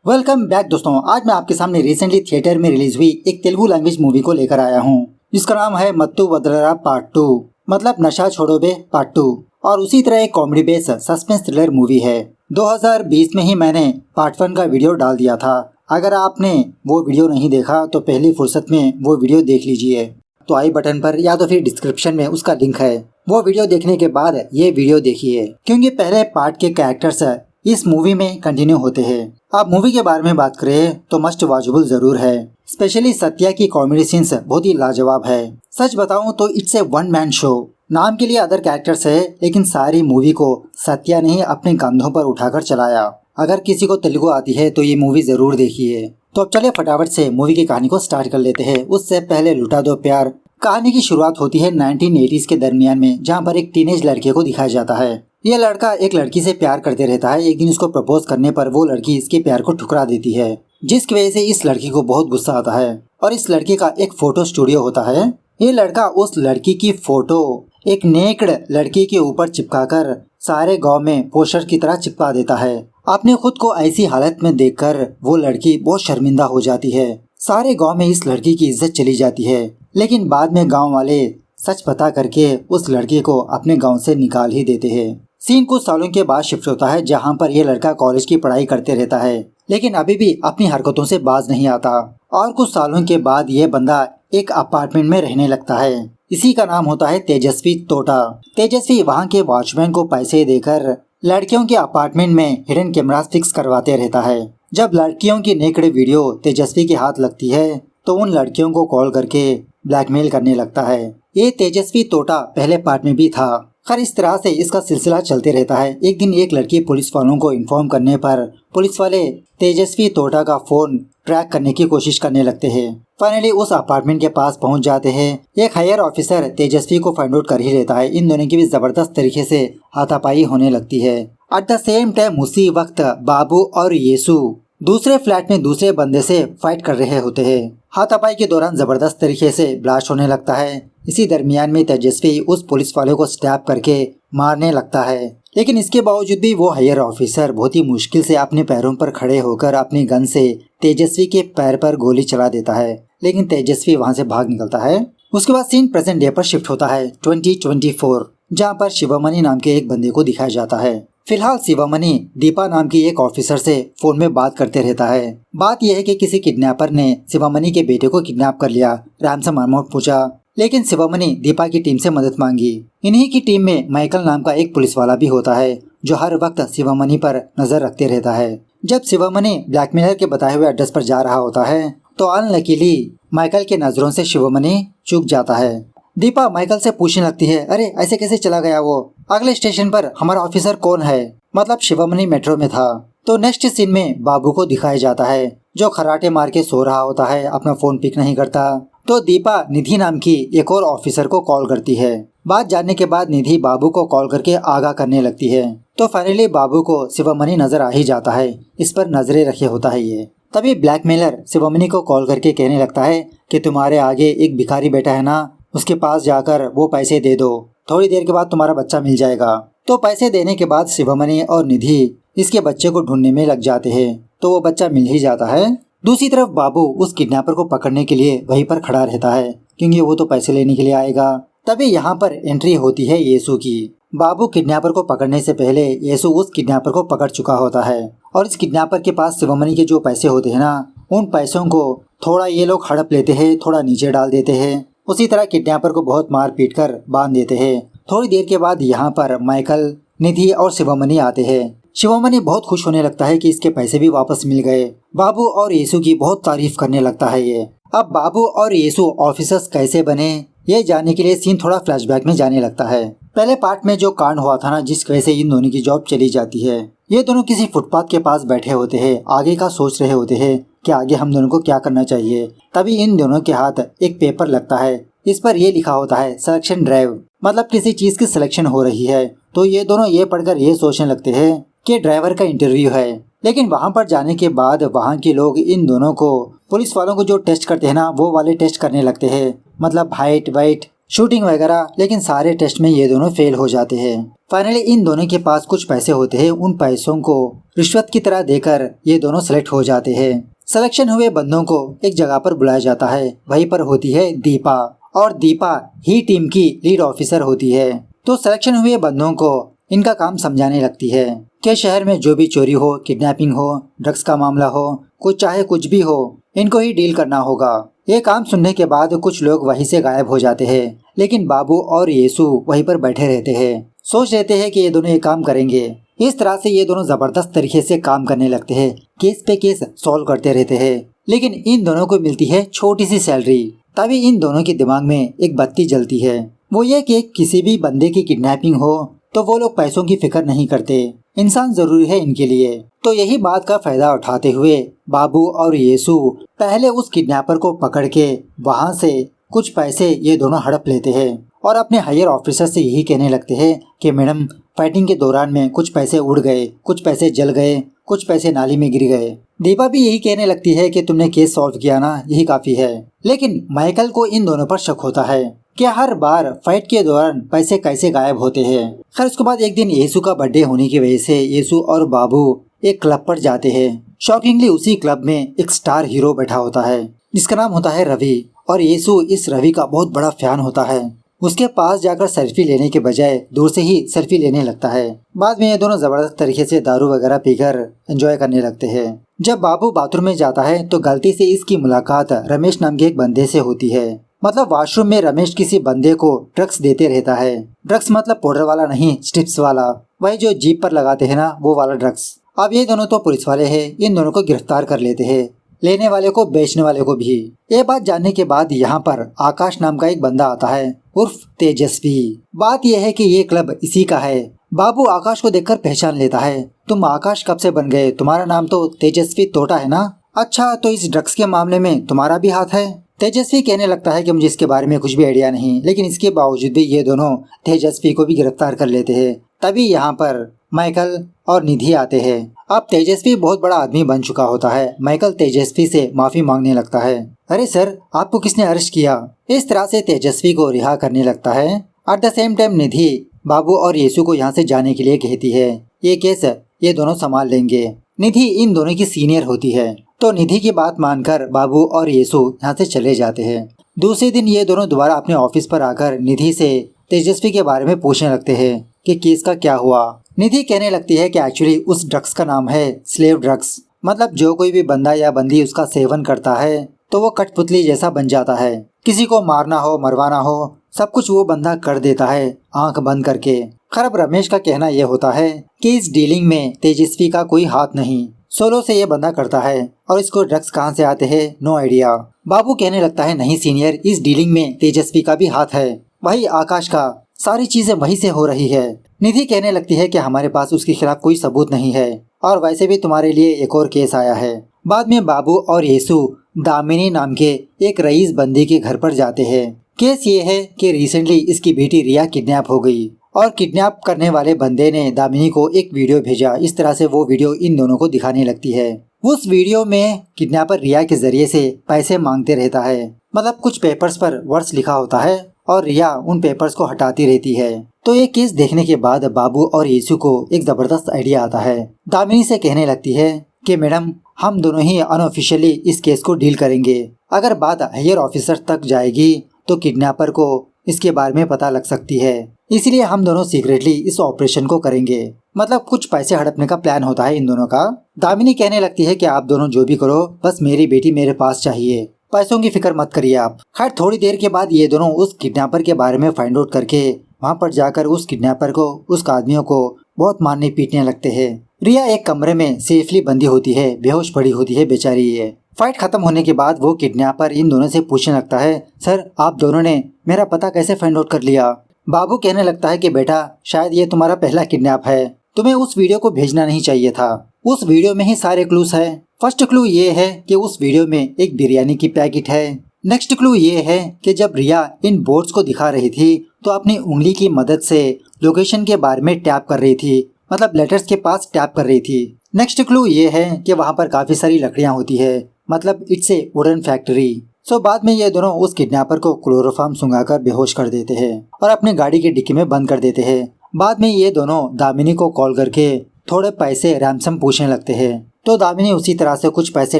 Welcome back दोस्तों। आज मैं आपके सामने रिसेंटली थिएटर में रिलीज हुई एक तेलुगु लैंग्वेज मूवी को लेकर आया हूँ, जिसका नाम है मत्तु वदलरा पार्ट 2, मतलब नशा छोड़ो बे पार्ट 2। और उसी तरह एक comedy based suspense thriller movie है। 2020 में ही मैंने पार्ट 1 का वीडियो डाल दिया था। अगर आपने वो वीडियो नहीं देखा तो पहली फुर्सत में वो वीडियो देख लीजिए। तो आई बटन पर या तो फिर डिस्क्रिप्शन में उसका लिंक है। वो वीडियो देखने के बाद ये वीडियो देखिए, क्योंकि पहले पार्ट के कैरेक्टर्स इस मूवी में कंटिन्यू होते हैं। अब मूवी के बारे में बात करें तो मस्ट वॉचेबल जरूर है। स्पेशली सत्या की कॉमेडी सीन्स बहुत ही लाजवाब है। सच बताऊं तो it's a one man show. नाम के लिए अदर कैरेक्टर्स है, लेकिन सारी मूवी को सत्या ने ही अपने कंधों पर उठाकर चलाया। अगर किसी को तेलुगु आती है तो ये मूवी जरूर देखिए। तो अब चलिए फटाफट से मूवी की कहानी को स्टार्ट कर लेते हैं। उससे पहले लुटा दो प्यार। कहानी की शुरुआत होती है 1980s के दरमियान में, जहाँ पर एक टीनेज लड़के को दिखाया जाता है। यह लड़का एक लड़की से प्यार करते रहता है। एक दिन उसको प्रपोज करने पर वो लड़की इसके प्यार को ठुकरा देती है, जिसकी वजह से इस लड़की को बहुत गुस्सा आता है। और इस लड़के का एक फोटो स्टूडियो होता है। ये लड़का उस लड़की की फोटो एक नेक्ड लड़की के ऊपर चिपकाकर सारे गांव में पोस्टर की तरह चिपका देता है। अपने खुद को ऐसी हालत में देखकर वो लड़की बहुत शर्मिंदा हो जाती है। सारे गांव में इस लड़की की इज्जत चली जाती है, लेकिन बाद में गांव वाले सच पता करके उस लड़के को अपने गांव से निकाल ही देते हैं। सीन कुछ सालों के बाद शिफ्ट होता है, जहां पर यह लड़का कॉलेज की पढ़ाई करते रहता है, लेकिन अभी भी अपनी हरकतों से बाज नहीं आता। और कुछ सालों के बाद ये बंदा एक अपार्टमेंट में रहने लगता है। इसी का नाम होता है तेजस्वी तोटा। तेजस्वी वहां के वॉचमैन को पैसे देकर लड़कियों के अपार्टमेंट में हिडन कैमरास फिक्स करवाते रहता है। जब लड़कियों की नेकड़ वीडियो तेजस्वी के हाथ लगती है तो उन लड़कियों को कॉल करके ब्लैकमेल करने लगता है। ये तेजस्वी तोटा पहले पार्ट में भी था। खैर, इस तरह से इसका सिलसिला चलते रहता है। एक दिन एक लड़की पुलिस वालों को इन्फॉर्म करने पर पुलिस वाले तेजस्वी तोटा का फोन ट्रैक करने की कोशिश करने लगते हैं। फाइनली उस अपार्टमेंट के पास पहुंच जाते हैं। एक हायर ऑफिसर तेजस्वी को फाइंड आउट कर ही लेता है। इन दोनों की भी जबरदस्त तरीके से हाथापाई होने लगती है। एट द सेम टाइम उसी वक्त बाबू और येसु दूसरे फ्लैट में दूसरे बंदे से फाइट कर रहे होते हैं। हाथापाई के दौरान जबरदस्त तरीके से ब्लास्ट होने लगता है। इसी दरमियान में तेजस्वी उस पुलिस वाले को स्टैप करके मारने लगता है, लेकिन इसके बावजूद भी वो हायर ऑफिसर बहुत ही मुश्किल से अपने पैरों पर खड़े होकर अपनी गन से तेजस्वी के पैर पर गोली चला देता है, लेकिन तेजस्वी वहां से भाग निकलता है। उसके बाद सीन प्रेजेंट डे पर शिफ्ट होता है 2024, जहाँ पर शिवमणि नाम के एक बंदे को दिखाया जाता है। फिलहाल शिवमणि दीपा नाम की एक ऑफिसर से फोन में बात करते रहता है। बात यह है कि किसी किडनैपर ने शिवमणि के बेटे को किडनैप कर लिया। रैंसम अमाउंट पूछा, लेकिन शिवमणि दीपा की टीम से मदद मांगी। इन्हीं की टीम में माइकल नाम का एक पुलिस वाला भी होता है, जो हर वक्त शिवमणि पर नजर रखते रहता है। जब शिवमणि ब्लैकमेलर के बताए हुए एड्रेस पर जा रहा होता है तो अनलकीली माइकल के नजरों से शिवमणि चूक जाता है। दीपा माइकल से पूछने लगती है, अरे ऐसे कैसे चला गया वो? अगले स्टेशन पर हमारा ऑफिसर कौन है? मतलब शिवमणि मेट्रो में था। तो नेक्स्ट सीन में बाबू को दिखाया जाता है, जो खराटे मार के सो रहा होता है, अपना फोन पिक नहीं करता। तो दीपा निधि नाम की एक और ऑफिसर को कॉल करती है। बात जानने के बाद निधि बाबू को कॉल करके आगाह करने लगती है। तो फाइनली बाबू को शिवमणि नजर आ ही जाता है। इस पर नजरें रखे होता है ये। तभी ब्लैकमेलर शिवमणि को कॉल करके कहने लगता है कि तुम्हारे आगे एक भिखारी बैठा है ना, उसके पास जाकर वो पैसे दे दो, थोड़ी देर के बाद तुम्हारा बच्चा मिल जाएगा। तो पैसे देने के बाद शिवमणि और निधि इसके बच्चे को ढूंढने में लग जाते हैं। तो वो बच्चा मिल ही जाता है। दूसरी तरफ बाबू उस किडनैपर को पकड़ने के लिए वहीं पर खड़ा रहता है, क्योंकि वो तो पैसे लेने के लिए आएगा। तभी यहाँ पर एंट्री होती है येसु की। बाबू किडनैपर को पकड़ने से पहले येसु उस किडनैपर को पकड़ चुका होता है, और इस किडनैपर के पास शिवमणि के जो पैसे होते हैं ना, उन पैसों को थोड़ा ये लोग हड़प लेते हैं, थोड़ा नीचे डाल देते हैं। उसी तरह किडनैपर को बहुत मार पीट कर बांध देते हैं। थोड़ी देर के बाद यहाँ पर माइकल, निधि और शिवमणि आते हैं। शिवमणि बहुत खुश होने लगता है कि इसके पैसे भी वापस मिल गए। बाबू और येसु की बहुत तारीफ करने लगता है ये। अब बाबू और येसु ऑफिसर्स कैसे बने, ये जानने के लिए सीन थोड़ा फ्लैशबैक में जाने लगता है। पहले पार्ट में जो कांड हुआ था ना, जिस वजह से इन दोनों की जॉब चली जाती है, ये दोनों किसी फुटपाथ के पास बैठे होते हैं, आगे का सोच रहे होते हैं कि आगे हम दोनों को क्या करना चाहिए। तभी इन दोनों के हाथ एक पेपर लगता है। इस पर ये लिखा होता है सिलेक्शन ड्राइव, मतलब किसी चीज की सिलेक्शन हो रही है। तो ये दोनों ये पढ़कर ये सोचने लगते हैं कि ड्राइवर का इंटरव्यू है। लेकिन वहाँ पर जाने के बाद वहाँ के लोग इन दोनों को, पुलिस वालों को जो टेस्ट करते हैं ना, वो वाले टेस्ट करने लगते हैं। मतलब हाइट, वेट, शूटिंग वगैरह, लेकिन सारे टेस्ट में ये दोनों फेल हो जाते हैं। फाइनली इन दोनों के पास कुछ पैसे होते हैं, उन पैसों को रिश्वत की तरह देकर ये दोनों सेलेक्ट हो जाते हैं। सिलेक्शन हुए बंदों को एक जगह पर बुलाया जाता है, वहीं पर होती है दीपा, और दीपा ही टीम की लीड ऑफिसर होती है। तो सिलेक्शन हुए बंदों को इनका काम समझाने लगती है कि शहर में जो भी चोरी हो, किडनैपिंग हो, ड्रग्स का मामला हो, कुछ चाहे कुछ भी हो, इनको ही डील करना होगा। ये काम सुनने के बाद कुछ लोग वहीं से गायब हो जाते हैं, लेकिन बाबू और येसु वहीं पर बैठे रहते हैं, सोच लेते हैं कि ये दोनों ये काम करेंगे। इस तरह से ये दोनों जबरदस्त तरीके से काम करने लगते हैं, केस पे केस सॉल्व करते रहते हैं। लेकिन इन दोनों को मिलती है छोटी सी सैलरी। तभी इन दोनों के दिमाग में एक बत्ती जलती है, वो ये कि किसी भी बंदे की किडनैपिंग हो तो वो लोग पैसों की फिक्र नहीं करते, इंसान जरूरी है इनके लिए। तो यही बात का फायदा उठाते हुए बाबू और येसु पहले उस किडनैपर को पकड़ के वहाँ से कुछ पैसे ये दोनों हड़प लेते हैं और अपने हायर ऑफिसर से यही कहने लगते हैं कि मैडम, फाइटिंग के दौरान में कुछ पैसे उड़ गए, कुछ पैसे जल गए, कुछ पैसे नाली में गिर गए। दीपा भी यही कहने लगती है कि तुमने केस सॉल्व किया ना, यही काफी है। लेकिन माइकल को इन दोनों पर शक होता है कि हर बार फाइट के दौरान पैसे कैसे गायब होते हैं। खैर उसके बाद एक दिन येसु का बर्थडे होने की वजह से येसु और बाबू एक क्लब पर जाते हैं। शॉकिंगली उसी क्लब में एक स्टार हीरो बैठा होता है जिसका नाम होता है रवि, और येसु इस रवि का बहुत बड़ा फैन होता है। उसके पास जाकर सेल्फी लेने के बजाय दूर से ही सेल्फी लेने लगता है। बाद में ये दोनों जबरदस्त तरीके से दारू वगैरह पीकर एंजॉय करने लगते हैं। जब बाबू बाथरूम में जाता है तो गलती से इसकी मुलाकात रमेश नाम के एक बंदे से होती है। मतलब वॉशरूम में रमेश किसी बंदे को ड्रग्स देते रहता है। ड्रग्स मतलब पाउडर वाला नहीं, स्ट्रिप्स वाला, वही जो जीप पर लगाते हैं ना, वो वाला ड्रग्स। अब ये दोनों तो पुलिस वाले हैं, इन दोनों को गिरफ्तार कर लेते हैं, लेने वाले को बेचने वाले को भी। ये बात जानने के बाद यहाँ पर आकाश नाम का एक बंदा आता है, उर्फ तेजस्वी। बात यह है कि ये क्लब इसी का है। बाबू आकाश को देखकर पहचान लेता है, तुम आकाश कब से बन गए, तुम्हारा नाम तो तेजस्वी तोटा है ना? अच्छा, तो इस ड्रग्स के मामले में तुम्हारा भी हाथ है? तेजस्वी कहने लगता है कि मुझे इसके बारे में कुछ भी आइडिया नहीं, लेकिन इसके बावजूद भी ये दोनों तेजस्वी को भी गिरफ्तार कर लेते हैं। तभी यहाँ पर माइकल और निधि आते हैं। अब तेजस्वी बहुत बड़ा आदमी बन चुका होता है। माइकल तेजस्वी से माफी मांगने लगता है, अरे सर, आपको किसने अरेस्ट किया? इस तरह से तेजस्वी को रिहा करने लगता है। एट द सेम टाइम निधि बाबू और येसु को यहाँ से जाने के लिए कहती है, ये केस ये दोनों संभाल लेंगे। निधि इन दोनों की सीनियर होती है, तो निधि की बात मानकर बाबू और येसु यहाँ से चले जाते हैं। दूसरे दिन ये दोनों दोबारा अपने ऑफिस पर आकर निधि से तेजस्वी के बारे में पूछने लगते हैं कि केस का क्या हुआ। निधि कहने लगती है कि एक्चुअली उस ड्रग्स का नाम है स्लेव ड्रग्स। मतलब जो कोई भी बंदा या बंदी उसका सेवन करता है तो वो कठपुतली जैसा बन जाता है। किसी को मारना हो, मरवाना हो, सब कुछ वो बंदा कर देता है आंख बंद करके। खैर रमेश का कहना यह होता है कि इस डीलिंग में तेजस्वी का कोई हाथ नहीं, सोलो से ये बंदा करता है, और इसको ड्रग्स कहाँ से आते हैं नो आइडिया। बाबू कहने लगता है, नहीं सीनियर, इस डीलिंग में तेजस्वी का भी हाथ है, वही आकाश का, सारी चीजें वहीं से हो रही है। निधि कहने लगती है कि हमारे पास उसके खिलाफ कोई सबूत नहीं है, और वैसे भी तुम्हारे लिए एक और केस आया है। बाद में बाबू और येसु दामिनी नाम के एक रईस बंदी के घर पर जाते हैं। केस ये है कि रिसेंटली इसकी बेटी रिया किडनैप हो गई, और किडनैप करने वाले बंदे ने दामिनी को एक वीडियो भेजा। इस तरह से वो वीडियो इन दोनों को दिखाने लगती है। उस वीडियो में किडनैपर रिया के जरिए से पैसे मांगते रहता है। मतलब कुछ पेपर्स पर वर्ड्स लिखा होता है और रिया उन पेपर्स को हटाती रहती है। तो ये केस देखने के बाद बाबू और येसु को एक जबरदस्त आइडिया आता है। दामिनी से कहने लगती है कि मैडम, हम दोनों ही अनऑफिशियली इस केस को डील करेंगे। अगर बात हायर ऑफिसर तक जाएगी तो किडनैपर को इसके बारे में पता लग सकती है, इसलिए हम दोनों सीक्रेटली इस ऑपरेशन को करेंगे। मतलब कुछ पैसे हड़पने का प्लान होता है इन दोनों का। दामिनी कहने लगती है कि आप दोनों जो भी करो, बस मेरी बेटी मेरे पास चाहिए, पैसों की फिक्र मत करिए आप। खैर थोड़ी देर के बाद ये दोनों उस किडनैपर के बारे में फाइंड आउट करके वहाँ पर जाकर उस किडनैपर को, उस आदमियों को बहुत मारने पीटने लगते हैं। रिया एक कमरे में सेफली बंदी होती है, बेहोश पड़ी होती है बेचारी ये। फाइट खत्म होने के बाद वो किडनैपर इन दोनों से पूछने लगता है, सर आप दोनों ने मेरा पता कैसे फाइंड आउट कर लिया? बाबू कहने लगता है कि बेटा, शायद ये तुम्हारा पहला किडनैप है, तुम्हें उस वीडियो को भेजना नहीं चाहिए था। उस वीडियो में ही सारे क्लूज है। फर्स्ट क्लू ये है कि उस वीडियो में एक बिरयानी की पैकेट है। नेक्स्ट क्लू ये है कि जब रिया इन बोर्ड्स को दिखा रही थी तो अपनी उंगली की मदद से लोकेशन के बारे में टैप कर रही थी, मतलब लेटर्स के पास टैप कर रही थी। नेक्स्ट क्लू ये है कि वहाँ पर काफी सारी लकड़ियाँ होती है, मतलब इट्स ए वुडन फैक्ट्री। सो बाद में ये दोनों उस किडनैपर को क्लोरोफॉर्म सुंघाकर बेहोश कर देते हैं और अपने गाड़ी की डिक्की में बंद कर देते हैं। बाद में ये दोनों दामिनी को कॉल करके थोड़े पैसे रैंसम पूछने लगते हैं। तो दामिनी उसी तरह से कुछ पैसे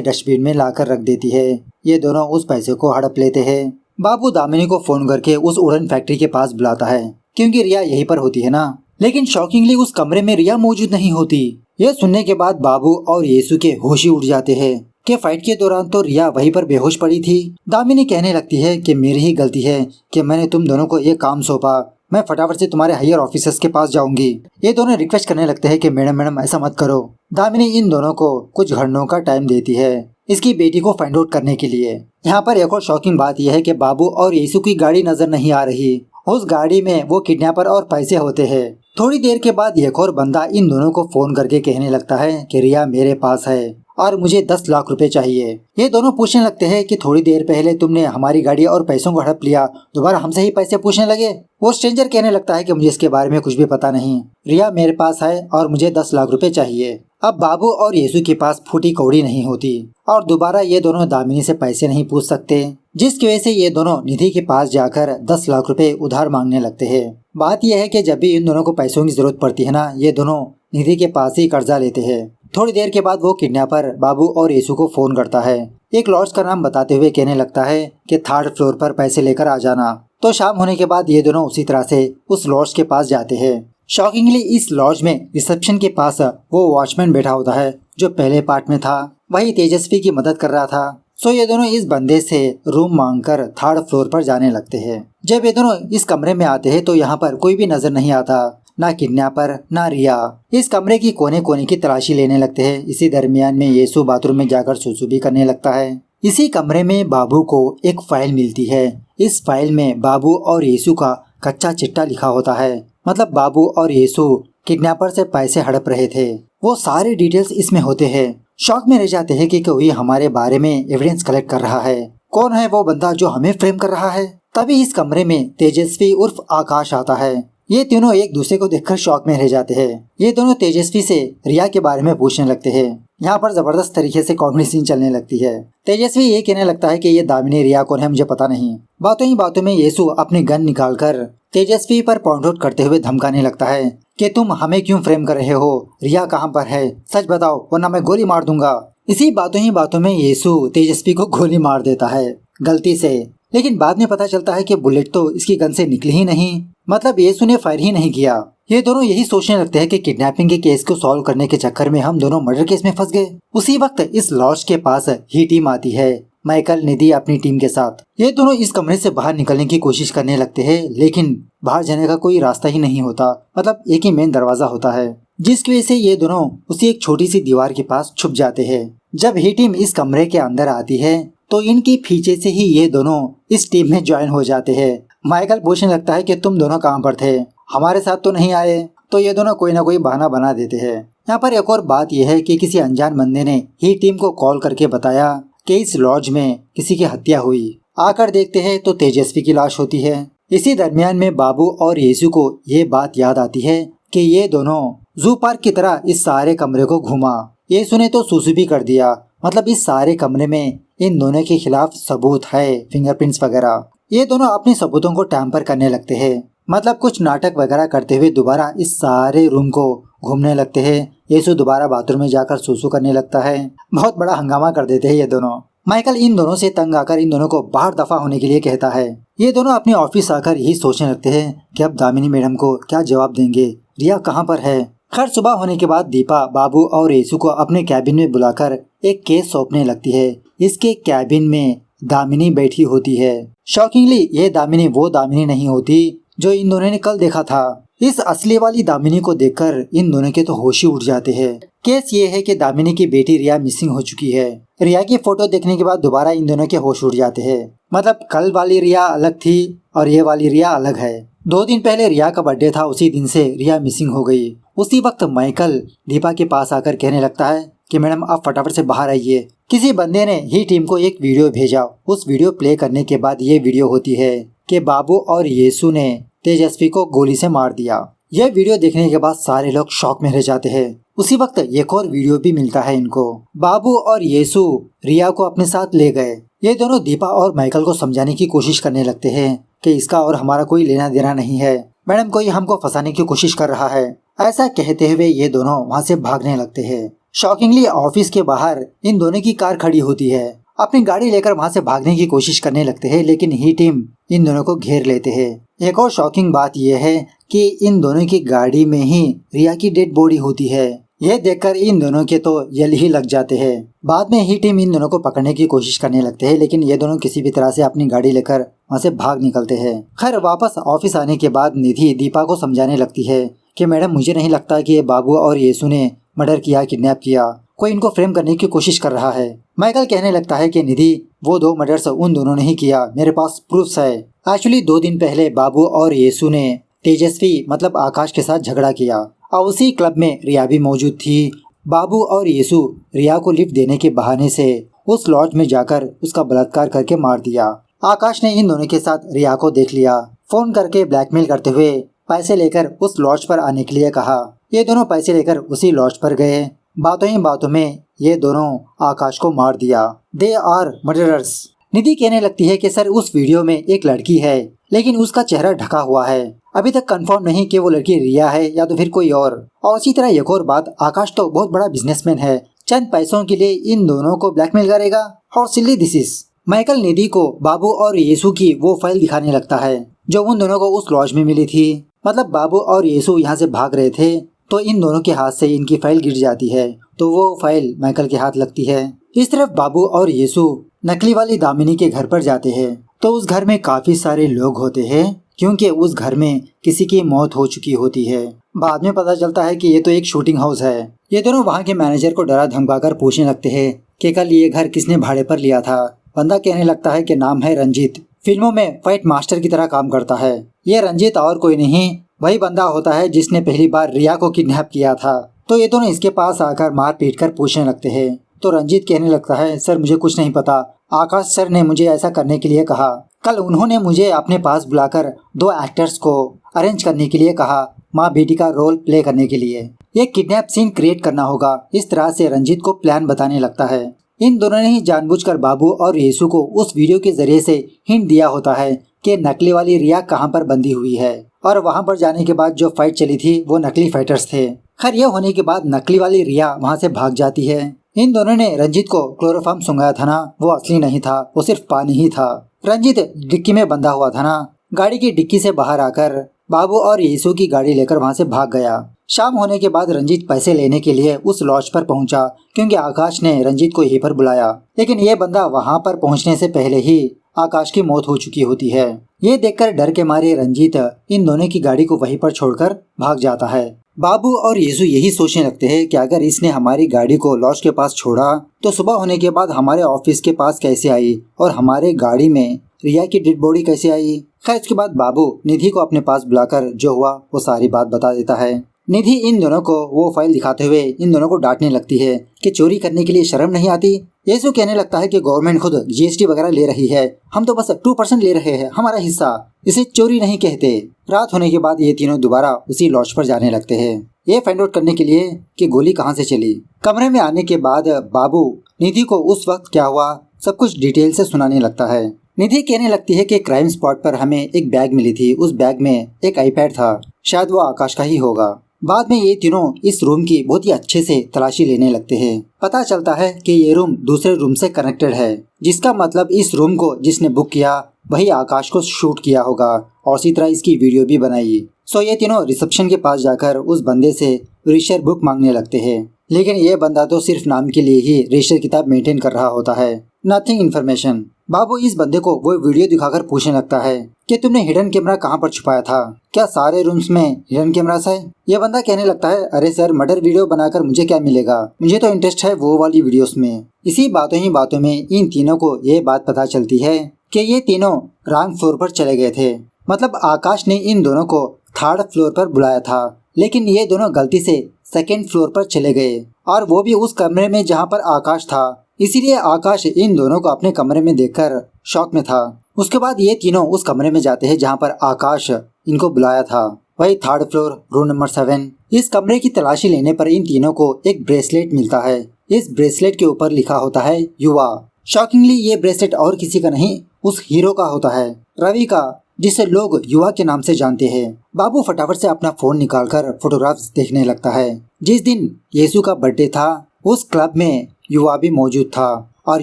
डस्टबिन में लाकर रख देती है। ये दोनों उस पैसे को हड़प लेते हैं। बाबू दामिनी को फोन करके उस उड़न फैक्ट्री के पास बुलाता है क्योंकि रिया यहीं पर होती है ना। लेकिन शॉकिंगली उस कमरे में रिया मौजूद नहीं होती। यह सुनने के बाद बाबू और येसु के होश ही उड़ जाते हैं कि फाइट के दौरान तो रिया वहीं पर बेहोश पड़ी थी। दामिनी कहने लगती है कि मेरी ही गलती है कि मैंने तुम दोनों को ये काम सौंपा। मैं फटाफट से तुम्हारे हायर ऑफिसर्स के पास जाऊंगी। ये दोनों रिक्वेस्ट करने लगते हैं कि मैडम ऐसा मत करो। दामिनी इन दोनों को कुछ घंटों का टाइम देती है इसकी बेटी को फाइंड आउट करने के लिए। यहाँ पर एक और शॉकिंग बात यह है कि बाबू और येसु की गाड़ी नजर नहीं आ रही। उस गाड़ी में वो किडनैपर और पैसे होते हैं। थोड़ी देर के बाद एक और बंदा इन दोनों को फोन करके कहने लगता है कि रिया मेरे पास है और मुझे 10 लाख रुपए चाहिए। ये दोनों पूछने लगते हैं कि थोड़ी देर पहले तुमने हमारी गाड़ी और पैसों को हड़प लिया, दोबारा हमसे ही पैसे पूछने लगे। वो स्ट्रेंजर कहने लगता है कि मुझे इसके बारे में कुछ भी पता नहीं। रिया मेरे पास है और मुझे 10 लाख रुपए चाहिए। अब बाबू और येसु के पास फूटी कौड़ी नहीं होती और दोबारा ये दोनों दामिनी से पैसे नहीं पूछ सकते, जिसकी वजह से ये दोनों निधि के पास जाकर 10 लाख रुपए उधार मांगने लगते हैं। बात यह है कि जब भी इन दोनों को पैसों की जरूरत पड़ती है ना, ये दोनों निधि के पास ही कर्जा लेते हैं। थोड़ी देर के बाद वो किडनैपर बाबू और येसु को फोन करता है। एक लॉज का नाम बताते हुए कहने लगता है कि 3rd फ्लोर पर पैसे लेकर आ जाना। तो शाम होने के बाद ये दोनों उसी तरह से उस लॉज के पास जाते हैं। शॉकिंगली इस लॉज में रिसेप्शन के पास वो वॉचमैन बैठा होता है जो पहले पार्ट में था। वही तेजस्वी की मदद कर रहा था। सो ये दोनों इस बंदे से रूम मांगकर 3rd फ्लोर पर जाने लगते हैं। जब ये दोनों इस कमरे में आते हैं तो यहाँ पर कोई भी नजर नहीं आता, ना किडनैपर ना रिया। इस कमरे की कोने कोने की तलाशी लेने लगते हैं। इसी दरमियान में येसु बाथरूम में जाकर सुसु भी करने लगता है। इसी कमरे में बाबू को एक फाइल मिलती है। इस फाइल में बाबू और येसु का कच्चा चिट्ठा लिखा होता है। मतलब बाबू और येसु किडनैपर से पैसे हड़प रहे थे। वो सारे डिटेल्स इसमें होते हैं। शॉक में रह जाते हैं कि कोई हमारे बारे में एविडेंस कलेक्ट कर रहा है। कौन है वो बंदा जो हमें फ्रेम कर रहा है? तभी इस कमरे में तेजस्वी उर्फ आकाश आता है। ये तीनों एक दूसरे को देखकर शॉक में रह जाते हैं। ये दोनों तेजस्वी से रिया के बारे में पूछने लगते हैं। यहाँ पर जबरदस्त तरीके से कॉमेडी सीन चलने लगती है। तेजस्वी ये कहने लगता है कि ये दामिनी रिया कौन है मुझे पता नहीं। बातों ही बातों में येसु अपनी गन निकालकर तेजस्वी पर पॉइंट आउट करते हुए धमकाने लगता है कि तुम हमें क्यों फ्रेम कर रहे हो, रिया कहाँ पर है, सच बताओ वरना मैं गोली मार दूंगा। इसी बातों ही बातों में येसु तेजस्वी को गोली मार देता है गलती से। लेकिन बाद में पता चलता है कि बुलेट तो इसकी गन से निकली ही नहीं, मतलब येसु ने फायर ही नहीं किया। ये दोनों यही सोचने लगते हैं कि किडनैपिंग के केस को सॉल्व करने के चक्कर में हम दोनों मर्डर केस में फंस गए। उसी वक्त इस लॉज के पास ही टीम आती है, माइकल निधि अपनी टीम के साथ। ये दोनों इस कमरे से बाहर निकलने की कोशिश करने लगते हैं, लेकिन बाहर जाने का कोई रास्ता ही नहीं होता। मतलब एक ही मेन दरवाजा होता है, जिसकी वजह से ये दोनों उसी एक छोटी सी दीवार के पास छुप जाते हैं। जब ही टीम इस कमरे के अंदर आती है तो इनके पीछे से ही ये दोनों इस टीम में ज्वाइन हो जाते हैं। माइकल पूछने लगता है कि तुम दोनों कहाँ पर थे, हमारे साथ तो नहीं आए। तो ये दोनों कोई ना कोई बहाना बना देते हैं। यहाँ पर एक और बात यह है कि किसी अनजान बंदे ने ही टीम को कॉल करके बताया कि इस लॉज में किसी की हत्या हुई। आकर देखते हैं तो तेजस्वी की लाश होती है। इसी दरमियान में बाबू और येसु को ये बात याद आती है कि ये दोनों जू पार्क की तरह इस सारे कमरे को घूमा। येसु ने तो सुसु भी कर दिया। मतलब इस सारे कमरे में इन दोनों के खिलाफ सबूत है, फिंगरप्रिंट्स वगैरह। ये दोनों अपने सबूतों को टैम्पर करने लगते हैं। मतलब कुछ नाटक वगैरह करते हुए दोबारा इस सारे रूम को घूमने लगते हैं। येसु दोबारा बाथरूम में जाकर सुसु करने लगता है। बहुत बड़ा हंगामा कर देते हैं ये दोनों। माइकल इन दोनों से तंग आकर इन दोनों को बाहर दफा होने के लिए कहता है। ये दोनों अपने ऑफिस आकर यही सोचने लगते हैं कि अब दामिनी मैडम को क्या जवाब देंगे, रिया कहाँ पर है। खैर सुबह होने के बाद दीपा बाबू और येसु को अपने कैबिन में बुलाकर एक केस सौंपने लगती है। इसके कैबिन में दामिनी बैठी होती है। शॉकिंगली ये दामिनी वो दामिनी नहीं होती जो इन दोनों ने कल देखा था। इस असली वाली दामिनी को देखकर इन दोनों के तो होश ही उड़ जाते हैं। केस ये है कि दामिनी की बेटी रिया मिसिंग हो चुकी है। रिया की फोटो देखने के बाद दोबारा इन दोनों के होश उड़ जाते हैं। मतलब कल वाली रिया अलग थी और ये वाली रिया अलग है। 2 दिन पहले रिया का बर्थडे था, उसी दिन से रिया मिसिंग हो गई। उसी वक्त माइकल दीपा के पास आकर कहने लगता है कि मैडम आप फटाफट से बाहर आइए। किसी बंदे ने ही टीम को एक वीडियो भेजा। उस वीडियो प्ले करने के बाद ये वीडियो होती है कि बाबू और येसु ने तेजस्वी को गोली से मार दिया। यह वीडियो देखने के बाद सारे लोग शॉक में रह जाते हैं। उसी वक्त एक और वीडियो भी मिलता है इनको। बाबू और येसु रिया को अपने साथ ले गए। ये दोनों दीपा और माइकल को समझाने की कोशिश करने लगते हैं कि इसका और हमारा कोई लेना देना नहीं है, मैडम कोई हमको फंसाने की कोशिश कर रहा है। ऐसा कहते हुए ये दोनों वहाँ से भागने लगते हैं। शॉकिंगली ऑफिस के बाहर इन दोनों की कार खड़ी होती है। अपनी गाड़ी लेकर वहाँ से भागने की कोशिश करने लगते हैं, लेकिन ही टीम इन दोनों को घेर लेते हैं। एक और शॉकिंग बात यह है कि इन दोनों की गाड़ी में ही रिया की डेड बॉडी होती है। यह देखकर इन दोनों के तो यल ही लग जाते हैं। बाद में ही टीम इन दोनों को पकड़ने की कोशिश करने लगते हैं, लेकिन ये दोनों किसी भी तरह से अपनी गाड़ी लेकर वहाँ से भाग निकलते हैं। खैर वापस ऑफिस आने के बाद निधि दीपा को समझाने लगती है कि मैडम मुझे नहीं लगता कि ये बाबू और येसु ने मर्डर किया, किडनैप किया, कोई इनको फ्रेम करने की कोशिश कर रहा है। माइकल कहने लगता है कि निधि वो 2 मर्डर्स उन दोनों ने ही किया, मेरे पास प्रूफ्स है। एक्चुअली 2 दिन पहले बाबू और येसु ने तेजस्वी मतलब आकाश के साथ झगड़ा किया और उसी क्लब में रिया भी मौजूद थी। बाबू और येसु रिया को लिफ्ट देने के बहाने से उस लॉज में जाकर उसका बलात्कार करके मार दिया। आकाश ने इन दोनों के साथ रिया को देख लिया, फोन करके ब्लैकमेल करते हुए पैसे लेकर उस लॉज पर आने के लिए कहा। ये दोनों पैसे लेकर उसी लॉज पर गए। बातों ही बातों में ये दोनों आकाश को मार दिया। They are murderers. निधि कहने लगती है कि सर उस वीडियो में एक लड़की है, लेकिन उसका चेहरा ढका हुआ है, अभी तक कंफर्म नहीं कि वो लड़की रिया है या तो फिर कोई और इसी तरह एक और बात, आकाश तो बहुत बड़ा बिजनेसमैन है, चंद पैसों के लिए इन दोनों को ब्लैकमेल करेगा। और सिली दिस इज। माइकल निधि को बाबू और येसु की वो फाइल दिखाने लगता है जो उन दोनों को उस लॉज में मिली थी। मतलब बाबू और येसु यहाँ से भाग रहे थे तो इन दोनों के हाथ से इनकी फाइल गिर जाती है, तो वो फाइल माइकल के हाथ लगती है। इस तरफ बाबू और येसु नकली वाली दामिनी के घर पर जाते हैं तो उस घर में काफी सारे लोग होते हैं क्योंकि उस घर में किसी की मौत हो चुकी होती है। बाद में पता चलता है कि ये तो एक शूटिंग हाउस है। ये दोनों वहाँ के मैनेजर को डरा धमकाकर पूछने लगते हैं कि कल ये घर किसने भाड़े पर लिया था। बंदा कहने लगता है कि नाम है रंजीत, फिल्मों में फाइट मास्टर की तरह काम करता है। ये रंजीत और कोई नहीं वही बंदा होता है जिसने पहली बार रिया को किडनैप किया था। तो ये दोनों इसके पास आकर मार पीट कर पूछने लगते हैं। तो रंजीत कहने लगता है सर मुझे कुछ नहीं पता, आकाश सर ने मुझे ऐसा करने के लिए कहा। कल उन्होंने मुझे अपने पास बुलाकर 2 एक्टर्स को अरेंज करने के लिए कहा, माँ बेटी का रोल प्ले करने के लिए। ये किडनैप सीन क्रिएट करना होगा। इस तरह से रंजीत को प्लान बताने लगता है। इन दोनों ने ही जानबूझकर बाबू और येसु को उस वीडियो के जरिए से हिंट दिया होता है कि नकली वाली रिया कहाँ पर बंदी हुई है, और वहाँ पर जाने के बाद जो फाइट चली थी वो नकली फाइटर्स थे। खैर ये होने के बाद नकली वाली रिया वहाँ से भाग जाती है। इन दोनों ने रंजीत को क्लोरोफॉर्म सुंघाया था ना, वो असली नहीं था, वो सिर्फ पानी ही था। रंजीत डिक्की में बंधा हुआ था ना। गाड़ी की डिक्की से बाहर आकर बाबू और येसु की गाड़ी लेकर वहाँ से भाग गया। शाम होने के बाद रंजीत पैसे लेने के लिए उस लॉज पर पहुंचा क्योंकि आकाश ने रंजीत को यहीं पर बुलाया, लेकिन ये बंदा वहाँ पर पहुँचने से पहले ही आकाश की मौत हो चुकी होती है। ये देखकर डर के मारे रंजीत इन दोनों की गाड़ी को वहीं पर छोड़कर भाग जाता है। बाबू और येसु यही सोचने लगते हैं कि अगर इसने हमारी गाड़ी को लॉज के पास छोड़ा तो सुबह होने के बाद हमारे ऑफिस के पास कैसे आई और हमारे गाड़ी में रिया की डेड बॉडी कैसे आई। खैर इसके बाद बाबू निधि को अपने पास बुलाकर जो हुआ वो सारी बात बता देता है। निधि इन दोनों को वो फाइल दिखाते हुए इन दोनों को डांटने लगती है कि चोरी करने के लिए शर्म नहीं आती। येसु कहने लगता है कि गवर्नमेंट खुद जीएसटी वगैरह ले रही है, हम तो बस 2% ले रहे हैं, हमारा हिस्सा, इसे चोरी नहीं कहते। रात होने के बाद ये तीनों दोबारा उसी लॉज पर जाने लगते हैं, ये फाइंड आउट करने के लिए कि गोली कहाँ से चली। कमरे में आने के बाद बाबू निधि को उस वक्त क्या हुआ सब कुछ डिटेल से सुनाने लगता है। निधि कहने लगती है कि क्राइम स्पॉट पर हमें एक बैग मिली थी, उस बैग में एक आईपैड था, शायद वो आकाश का ही होगा। बाद में ये तीनों इस रूम की बहुत ही अच्छे से तलाशी लेने लगते हैं। पता चलता है कि ये रूम दूसरे रूम से कनेक्टेड है, जिसका मतलब इस रूम को जिसने बुक किया वही आकाश को शूट किया होगा और इसी तरह इसकी वीडियो भी बनाई। सो ये तीनों रिसेप्शन के पास जाकर उस बंदे से रजिस्टर बुक मांगने लगते हैं, लेकिन ये बंदा तो सिर्फ नाम के लिए ही रजिस्टर किताब मेंटेन कर रहा होता है, नथिंग इन्फॉर्मेशन। बाबू इस बंदे को वो वीडियो दिखाकर पूछने लगता है कि तुमने हिडन कैमरा कहाँ पर छुपाया था, क्या सारे रूम्स में हिडन कैमरास है। ये बंदा कहने लगता है अरे सर मर्डर वीडियो बनाकर मुझे क्या मिलेगा, मुझे तो इंटरेस्ट है वो वाली वीडियोस में। इसी बातों ही बातों में इन तीनों को ये बात पता चलती है कि ये तीनों रॉन्ग फ्लोर पर चले गए थे। मतलब आकाश ने इन दोनों को 3rd फ्लोर पर बुलाया था, लेकिन ये दोनों गलती से 2nd फ्लोर पर चले गए और वो भी उस कमरे में जहाँ पर आकाश था। इसीलिए आकाश इन दोनों को अपने कमरे में देखकर शॉक में था। उसके बाद ये तीनों उस कमरे में जाते हैं जहाँ पर आकाश इनको बुलाया था। वही 3rd फ्लोर, रूम नंबर 7। इस कमरे की तलाशी लेने पर इन तीनों को एक ब्रेसलेट मिलता है। इस ब्रेसलेट के ऊपर लिखा होता है युवा। शॉकिंगली ये ब्रेसलेट और किसी का नहीं, उस हीरो का होता है, रवि का, जिसे लोग युवा के नाम से जानते हैं। बाबू फटाफट से अपना फोन निकालकर फोटोग्राफ्स देखने लगता है। जिस दिन यीशु का बर्थडे था उस क्लब में युवा भी मौजूद था और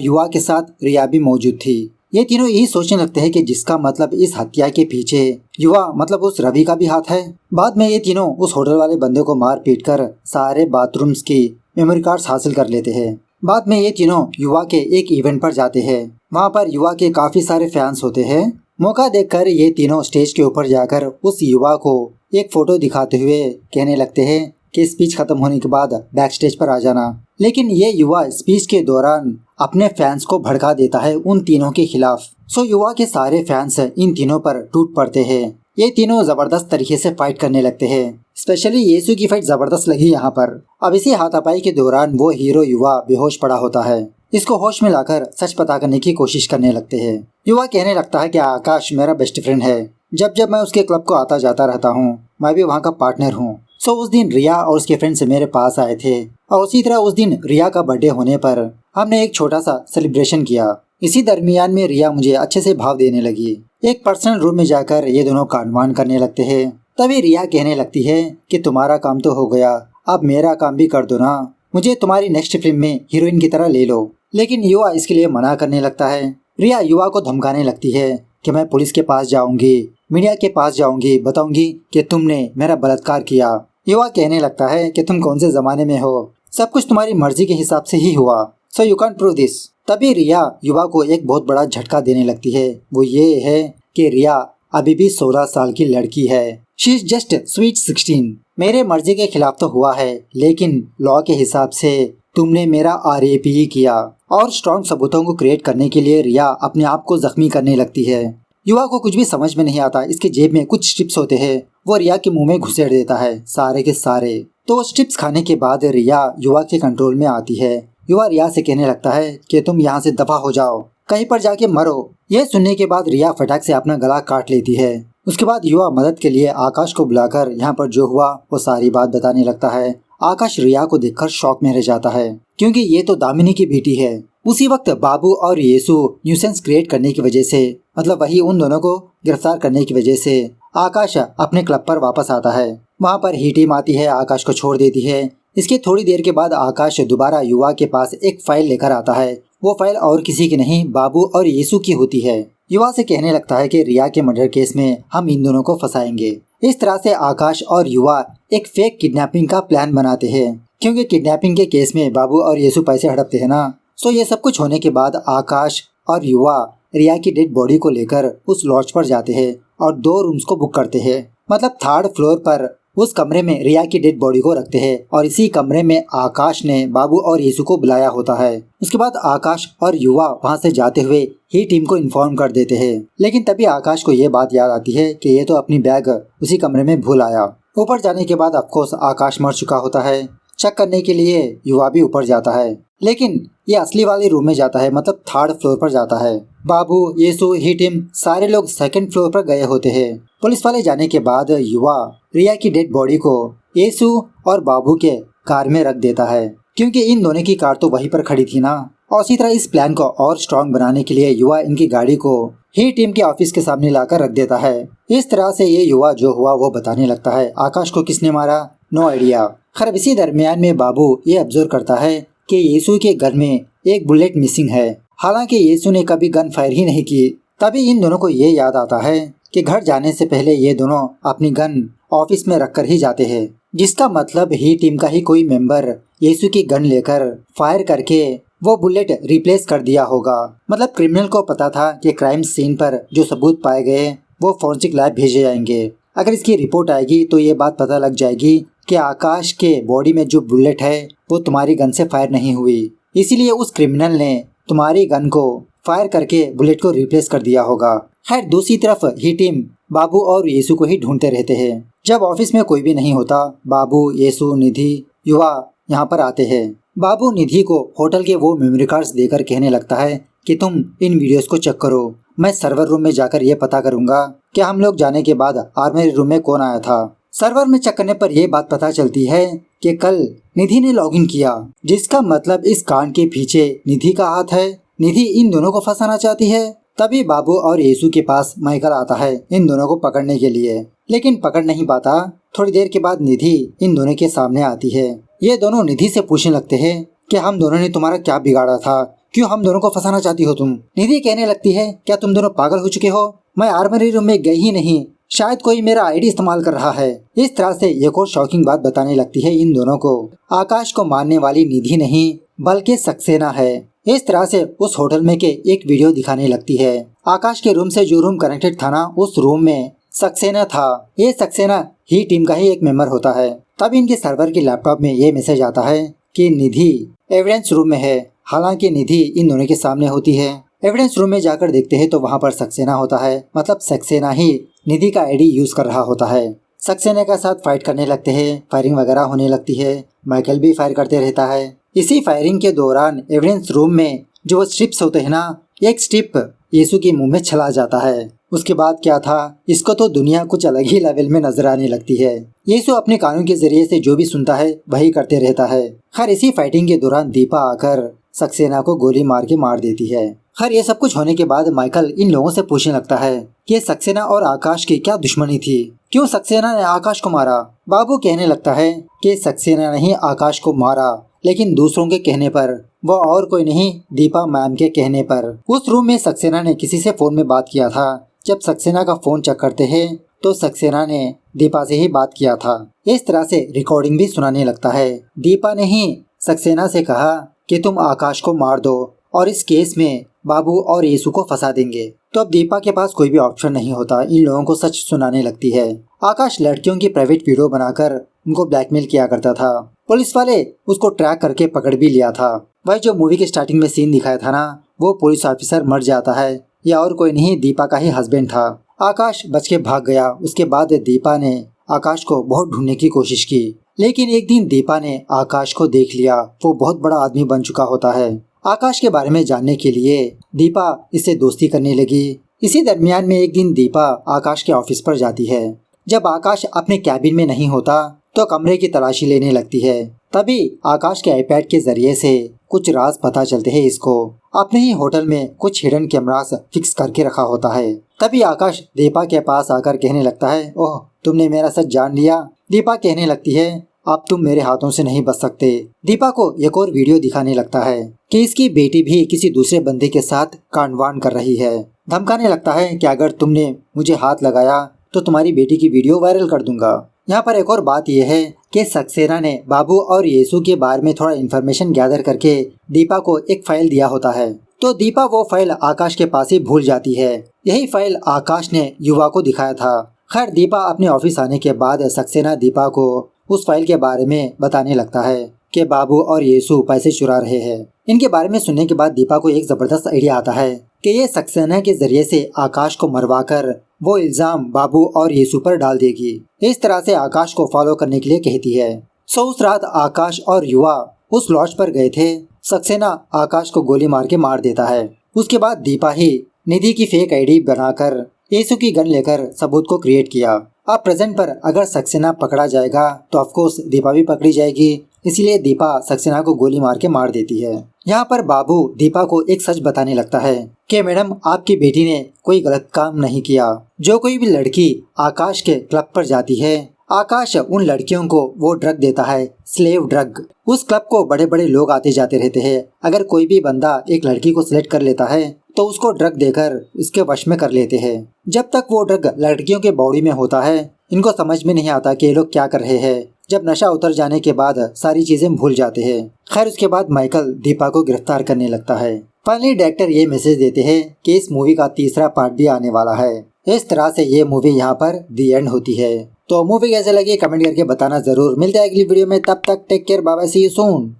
युवा के साथ रिया भी मौजूद थी। ये तीनों यही सोचने लगते हैं कि जिसका मतलब इस हत्या के पीछे युवा मतलब उस रवि का भी हाथ है। बाद में ये तीनों उस होटल वाले बंदे को मार पीट कर सारे बाथरूम्स की मेमोरी कार्ड्स हासिल कर लेते हैं। बाद में ये तीनों युवा के एक इवेंट पर जाते हैं। वहाँ पर युवा के काफी सारे फैंस होते हैं। मौका देखकर ये तीनों स्टेज के ऊपर जाकर उस युवा को एक फोटो दिखाते हुए कहने लगते हैं कि स्पीच खत्म होने के बाद बैक स्टेज पर आ जाना। लेकिन ये युवा स्पीच के दौरान अपने फैंस को भड़का देता है उन तीनों के खिलाफ। सो युवा के सारे फैंस इन तीनों पर टूट पड़ते हैं। ये तीनों जबरदस्त तरीके से फाइट करने लगते हैं। स्पेशली यीशु की फाइट जबरदस्त लगी यहाँ पर। अब इसी हाथापाई के दौरान वो हीरो युवा बेहोश पड़ा होता है। इसको होश में लाकर सच पता करने की कोशिश करने लगते हैं। युवा कहने लगता है कि आकाश मेरा बेस्ट फ्रेंड है। जब जब मैं उसके क्लब को आता जाता रहता हूँ, मैं भी वहाँ का पार्टनर हूँ। सो उस दिन रिया और उसके फ्रेंड्स मेरे पास आए थे और उसी तरह उस दिन रिया का बर्थडे होने पर हमने एक छोटा सा सेलिब्रेशन किया। इसी दरमियान में रिया मुझे अच्छे से भाव देने लगी। एक पर्सनल रूम में जाकर ये दोनों कानवान करने लगते हैं। तभी रिया कहने लगती है कि तुम्हारा काम तो हो गया, अब मेरा काम भी कर दो ना, मुझे तुम्हारी नेक्स्ट फिल्म में हीरोइन की तरह ले लो। लेकिन युवा इसके लिए मना करने लगता है। रिया युवा को धमकाने लगती है कि मैं पुलिस के पास जाऊंगी, मीडिया के पास जाऊंगी, बताऊंगी कि तुमने मेरा बलात्कार किया। युवा कहने लगता है कि तुम कौन से जमाने में हो, सब कुछ तुम्हारी मर्जी के हिसाब से ही हुआ, so you can prove this. तभी रिया युवा को एक बहुत बड़ा झटका देने लगती है। वो ये है कि रिया अभी भी 16 साल की लड़की है। She is just sweet 16। मेरे मर्जी के खिलाफ तो हुआ है, लेकिन लॉ के हिसाब से तुमने मेरा आरएपी ही किया। और स्ट्रॉन्ग सबूतों को क्रिएट करने के लिए रिया अपने आप को जख्मी करने लगती है। युवा को कुछ भी समझ में नहीं आता। इसके जेब में कुछ स्ट्रिप्स होते हैं, वो रिया के मुंह में घुसेड़ देता है सारे के सारे। तो स्ट्रिप्स खाने के बाद रिया युवा के कंट्रोल में आती है। युवा रिया से कहने लगता है कि तुम यहाँ से दफा हो जाओ, कहीं पर जाके मरो। यह सुनने के बाद रिया फटाक से अपना गला काट लेती है। उसके बाद युवा मदद के लिए आकाश को बुलाकर यहाँ पर जो हुआ वो सारी बात बताने लगता है। आकाश रिया को देखकर शॉक में रह जाता है, क्योंकि ये तो दामिनी की बेटी है। उसी वक्त बाबू और यीशु न्यूसेंस क्रिएट करने की वजह से, मतलब वही उन दोनों को गिरफ्तार करने की वजह से आकाश अपने क्लब पर वापस आता है। वहाँ पर ही टीम आती है, आकाश को छोड़ देती है। इसके थोड़ी देर के बाद आकाश दोबारा युवा के पास एक फाइल लेकर आता है। वो फाइल और किसी की नहीं, बाबू और यीशु की होती है। युवा से कहने लगता है कि रिया के मर्डर केस में हम इन दोनों को फंसाएंगे। इस तरह से आकाश और युवा एक फेक किडनैपिंग का प्लान बनाते हैं, क्योंकि किडनैपिंग के केस में बाबू और यीशु पैसे हड़पते हैं ना। सो ये सब कुछ होने के बाद आकाश और युवा रिया की डेड बॉडी को लेकर उस लॉज पर जाते हैं और 2 रूम्स को बुक करते हैं। मतलब 3rd फ्लोर पर उस कमरे में रिया की डेड बॉडी को रखते हैं और इसी कमरे में आकाश ने बाबू और यीशु को बुलाया होता है। उसके बाद आकाश और युवा वहां से जाते हुए ही टीम को इन्फॉर्म कर देते हैं। लेकिन तभी आकाश को ये बात याद आती है कि ये तो अपनी बैग उसी कमरे में भूल आया। ऊपर जाने के बाद ऑफकोर्स आकाश मर चुका होता है। चेक करने के लिए युवा भी ऊपर जाता है, लेकिन ये असली वाले रूम में जाता है, मतलब 3rd फ्लोर पर जाता है। बाबू, यीशु, ही टीम सारे लोग 2nd फ्लोर पर गए होते हैं। पुलिस वाले जाने के बाद युवा रिया की डेड बॉडी को यीशु और बाबू के कार में रख देता है, क्योंकि इन दोनों की कार तो वहीं पर खड़ी थी ना। और इसी तरह इस प्लान को और स्ट्रॉन्ग बनाने के लिए युवा इनकी गाड़ी को ही टीम के ऑफिस के सामने लाकर रख देता है। इस तरह से ये युवा जो हुआ वो बताने लगता है। आकाश को किसने मारा, नो आइडिया। खैर इसी दरमियान में बाबू ये ऑब्जर्व करता है कि यीशु के घर में एक बुलेट मिसिंग है। हालांकि यीशु ने कभी गन फायर ही नहीं की। तभी इन दोनों को ये याद आता है कि घर जाने से पहले ये दोनों अपनी गन ऑफिस में रखकर ही जाते हैं, जिसका मतलब ही टीम का ही कोई मेंबर यीशु की गन लेकर फायर करके वो बुलेट रिप्लेस कर दिया होगा। मतलब क्रिमिनल को पता था कि क्राइम सीन पर जो सबूत पाए गए वो फॉरेंसिक लैब भेजे जाएंगे। अगर इसकी रिपोर्ट आएगी तो ये बात पता लग जाएगी कि आकाश के बॉडी में जो बुलेट है वो तुम्हारी गन से फायर नहीं हुई, इसीलिए उस क्रिमिनल ने तुम्हारी गन को फायर करके बुलेट को रिप्लेस कर दिया होगा। खैर दूसरी तरफ ही टीम बाबू और यीशु को ही ढूंढते रहते हैं। जब ऑफिस में कोई भी नहीं होता, बाबू, यीशु, निधि, युवा यहाँ पर आते हैं। बाबू निधि को होटल के वो मेमोरी कार्ड्स देकर कहने लगता है कि तुम इन वीडियोस को चेक करो, मैं सर्वर रूम में जाकर ये पता करूंगा कि हम लोग जाने के बाद आर्मरी रूम में कौन आया था। सर्वर में चेक करने पर यह बात पता चलती है कि कल निधि ने लॉगिन किया, जिसका मतलब इस कांड के पीछे निधि का हाथ है। निधि इन दोनों को फंसाना चाहती है। तभी बाबू और येसु के पास माइकल आता है इन दोनों को पकड़ने के लिए, लेकिन पकड़ नहीं पाता। थोड़ी देर के बाद निधि इन दोनों के सामने आती है। ये दोनों निधि से पूछने लगते हैं कि हम दोनों ने तुम्हारा क्या बिगाड़ा था, क्यों हम दोनों को फंसाना चाहती हो तुम। निधि कहने लगती है, क्या तुम दोनों पागल हो चुके हो, मैं आर्मरी रूम में गई ही नहीं, शायद कोई मेरा आईडी इस्तेमाल कर रहा है। इस तरह से एक और शॉकिंग बात बताने लगती है इन दोनों को। आकाश को मारने वाली निधि नहीं बल्कि सक्सेना है। इस तरह से उस होटल में के एक वीडियो दिखाने लगती है। आकाश के रूम से जो रूम कनेक्टेड था ना, उस रूम में सक्सेना था। ये सक्सेना ही टीम का ही एक मेंबर होता है। तब इनके सर्वर के लैपटॉप में ये मैसेज आता है कि निधि एविडेंस रूम में है। हालांकि निधि इन दोनों के सामने होती है। एविडेंस रूम में जाकर देखते हैं तो वहाँ पर सक्सेना होता है, मतलब सक्सेना ही निधि का आईडी यूज कर रहा होता है। सक्सेना के साथ फाइट करने लगते हैं, फायरिंग वगैरह होने लगती है। माइकल भी फायर करते रहता है। इसी फायरिंग के दौरान एविडेंस रूम में जो वो स्ट्रिप्स होते हैं ना, एक स्ट्रिप येसु के मुंह में चला जाता है। उसके बाद क्या था, इसको तो दुनिया कुछ अलग ही लेवल में नजर आने लगती है। येसु अपने कानों के जरिए से जो भी सुनता है वही करते रहता है। खैर इसी फाइटिंग के दौरान दीपा आकर सक्सेना को गोली मार के मार देती है। खैर ये सब कुछ होने के बाद माइकल इन लोगों से पूछने लगता है कि सक्सेना और आकाश की क्या दुश्मनी थी, क्यों सक्सेना ने आकाश को मारा। बाबू कहने लगता है कि सक्सेना ने ही आकाश को मारा, लेकिन दूसरों के कहने पर, वो और कोई नहीं, दीपा मैम के कहने पर। उस रूम में सक्सेना ने किसी से फोन में बात किया था। जब सक्सेना का फोन चेक करते हैं तो सक्सेना ने दीपा से ही बात किया था। इस तरह से रिकॉर्डिंग भी सुनाने लगता है। दीपा ने ही सक्सेना से कहा कि तुम आकाश को मार दो और इस केस में बाबू और येसु को फंसा देंगे। तो अब दीपा के पास कोई भी ऑप्शन नहीं होता, इन लोगों को सच सुनाने लगती है। आकाश लड़कियों की प्राइवेट वीडियो बनाकर उनको ब्लैकमेल किया करता था। पुलिस वाले उसको ट्रैक करके पकड़ भी लिया था। वही जो मूवी के स्टार्टिंग में सीन दिखाया था ना, वो पुलिस ऑफिसर मर जाता है। यह और कोई नहीं, दीपा का ही हस्बैंड था। आकाश बच के भाग गया। उसके बाद दीपा ने आकाश को बहुत ढूंढने की कोशिश की, लेकिन एक दिन दीपा ने आकाश को देख लिया। वो बहुत बड़ा आदमी बन चुका होता है। आकाश के बारे में जानने के लिए दीपा इससे दोस्ती करने लगी। इसी दरमियान में एक दिन दीपा आकाश के ऑफिस पर जाती है। जब आकाश अपने कैबिन में नहीं होता तो कमरे की तलाशी लेने लगती है। तभी आकाश के आईपैड के जरिए से कुछ राज पता चलते हैं इसको। अपने ही होटल में कुछ हिडन कैमरास फिक्स करके रखा होता है। तभी आकाश दीपा के पास आकर कहने लगता है, ओह तुमने मेरा सच जान लिया। दीपा कहने लगती है, अब तुम मेरे हाथों से नहीं बच सकते। दीपा को एक और वीडियो दिखाने लगता है कि इसकी बेटी भी किसी दूसरे बंदे के साथ कांडवान कर रही है। धमकाने लगता है कि अगर तुमने मुझे हाथ लगाया तो तुम्हारी बेटी की वीडियो वायरल कर दूंगा। यहाँ पर एक और बात यह है कि सक्सेना ने बाबू और येसु के बारे में थोड़ा इन्फॉर्मेशन गैदर करके दीपा को एक फाइल दिया होता है। तो दीपा वो फाइल आकाश के पास ही भूल जाती है। यही फाइल आकाश ने युवा को दिखाया था। खैर दीपा अपने ऑफिस आने के बाद सक्सेना दीपा को उस फाइल के बारे में बताने लगता है कि बाबू और येसु पैसे चुरा रहे हैं। इनके बारे में सुनने के बाद दीपा को एक जबरदस्त आइडिया आता है कि ये सक्सेना के जरिए से आकाश को मरवाकर वो इल्जाम बाबू और येसु पर डाल देगी। इस तरह से आकाश को फॉलो करने के लिए कहती है। उस रात आकाश और युवा उस लॉज पर गए थे। सक्सेना आकाश को गोली मार के मार देता है। उसके बाद दीपा ही निधि की फेक आईडी बनाकर येसु की गन लेकर सबूत को क्रिएट किया। अब प्रेजेंट पर अगर सक्सेना पकड़ा जाएगा तो ऑफकोर्स दीपा भी पकड़ी जाएगी, इसलिए दीपा सक्सेना को गोली मार के मार देती है। यहाँ पर बाबू दीपा को एक सच बताने लगता है कि मैडम आपकी बेटी ने कोई गलत काम नहीं किया। जो कोई भी लड़की आकाश के क्लब पर जाती है, आकाश उन लड़कियों को वो ड्रग देता है, स्लेव ड्रग। उस क्लब को बड़े बड़े लोग आते जाते रहते हैं। अगर कोई भी बंदा एक लड़की को सिलेक्ट कर लेता है तो उसको ड्रग देकर उसके वश में कर लेते हैं। जब तक वो ड्रग लड़कियों के बॉडी में होता है, इनको समझ में नहीं आता कि ये लोग क्या कर रहे हैं। जब नशा उतर जाने के बाद सारी चीजें भूल जाते हैं। खैर उसके बाद माइकल दीपा को गिरफ्तार करने लगता है। फाइनली डायरेक्टर ये मैसेज देते हैं कि इस मूवी का तीसरा पार्ट भी आने वाला है। इस तरह से ये मूवी यहाँ पर दी एंड होती है। तो मूवी कैसे लगी कमेंट करके बताना जरूर। मिलते हैं अगली वीडियो में, तब तक take care, bye bye, see you soon.